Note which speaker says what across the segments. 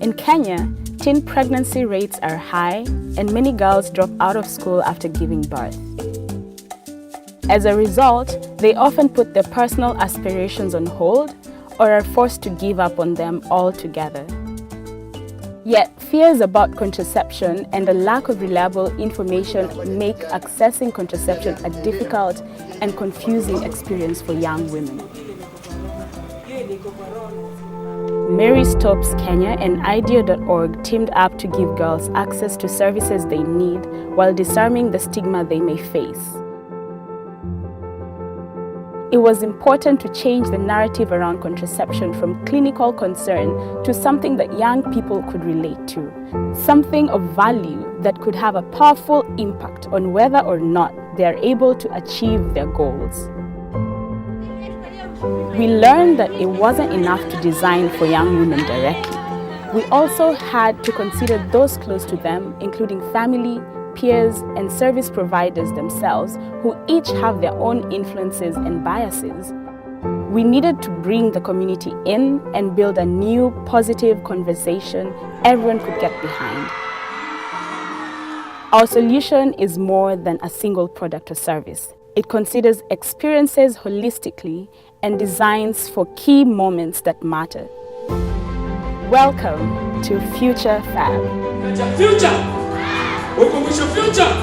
Speaker 1: In Kenya, teen pregnancy rates are high and many girls drop out of school after giving birth. As a result, they often put their personal aspirations on hold or are forced to give up on them altogether. Yet, fears about contraception and the lack of reliable information make accessing contraception a difficult and confusing experience for young women. Mary Stopes Kenya and IDEO.org teamed up to give girls access to services they need while disarming the stigma they may face. It was important to change the narrative around contraception from clinical concern to something that young people could relate to, something of value that could have a powerful impact on whether or not they are able to achieve their goals. We learned that it wasn't enough to design for young women directly. We also had to consider those close to them, including family, peers, and service providers themselves, who each have their own influences and biases. We needed to bring the community in and build a new, positive conversation everyone could get behind. Our solution is more than a single product or service. It considers experiences holistically and designs for key moments that matter. Welcome to Future Fab.
Speaker 2: Future! Ukumbusho future!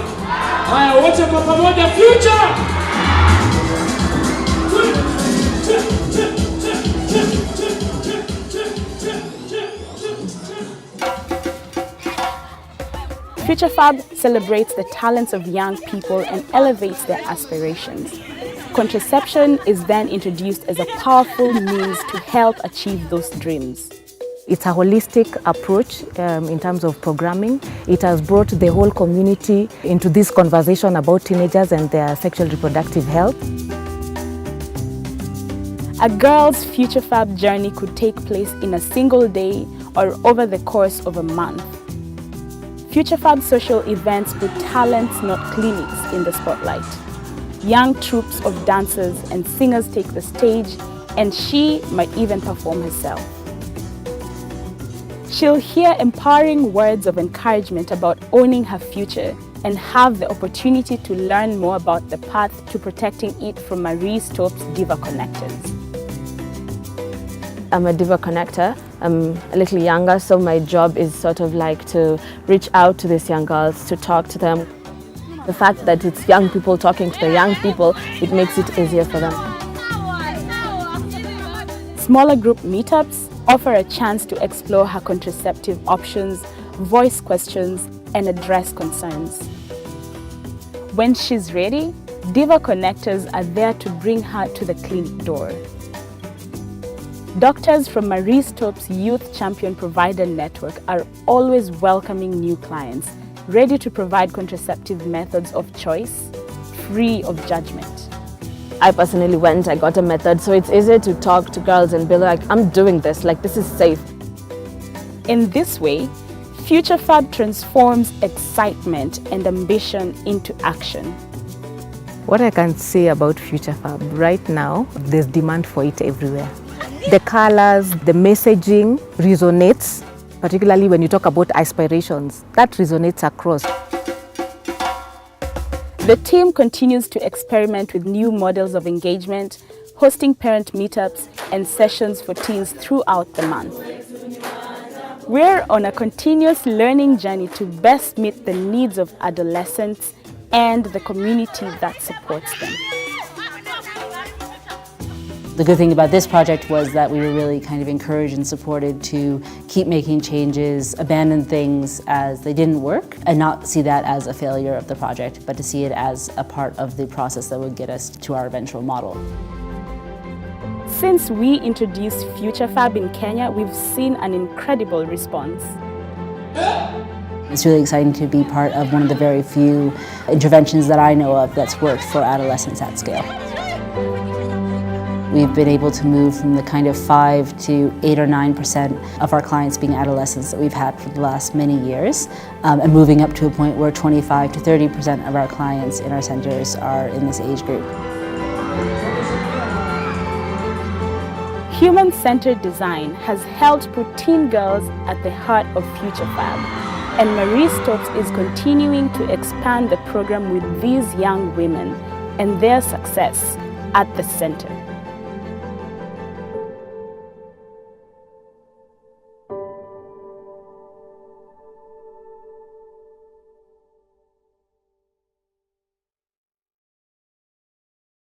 Speaker 2: Haya wote kwa pamoja future!
Speaker 1: Future Fab celebrates the talents of young people and elevates their aspirations. Contraception is then introduced as a powerful means to help achieve those dreams.
Speaker 3: It's a holistic approach in terms of programming. It has brought the whole community into this conversation about teenagers and their sexual reproductive health.
Speaker 1: A girl's Future Fab journey could take place in a single day or over the course of a month. Future Fab social events put talents, not clinics, in the spotlight. Young troops of dancers and singers take the stage, and she might even perform herself. She'll hear empowering words of encouragement about owning her future and have the opportunity to learn more about the path to protecting it from Marie Stopes Diva Connectors.
Speaker 3: I'm a Diva Connector. I'm a little younger, so my job is sort of like to reach out to these young girls, to talk to them. The fact that it's young people talking to the young people, it makes it easier for them.
Speaker 1: Smaller group meetups offer a chance to explore her contraceptive options, voice questions, and address concerns. When she's ready, Diva Connectors are there to bring her to the clinic door. Doctors from Marie Stopes Youth Champion Provider Network are always welcoming new clients, ready to provide contraceptive methods of choice, free of judgment.
Speaker 3: I personally went, I got a method, so it's easier to talk to girls and be like, I'm doing this, like this is safe.
Speaker 1: In this way, Future Fab transforms excitement and ambition into action.
Speaker 3: What I can say about Future Fab, right now, there's demand for it everywhere. The colors, the messaging resonates, particularly when you talk about aspirations. That resonates across.
Speaker 1: The team continues to experiment with new models of engagement, hosting parent meetups and sessions for teens throughout the month. We're on a continuous learning journey to best meet the needs of adolescents and the community that supports them.
Speaker 4: The good thing about this project was that we were really kind of encouraged and supported to keep making changes, abandon things as they didn't work, and not see that as a failure of the project, but to see it as a part of the process that would get us to our eventual model.
Speaker 1: Since we introduced Future Fab in Kenya, we've seen an incredible response.
Speaker 4: It's really exciting to be part of one of the very few interventions that I know of that's worked for adolescents at scale. We've been able to move from the kind of 5 to 8 or 9% of our clients being adolescents that we've had for the last many years, and moving up to a point where 25 to 30% of our clients in our centers are in this age group.
Speaker 1: Human-centered design has helped put teen girls at the heart of Future Fab, and Marie Stokes is continuing to expand the program with these young women and their success at the center.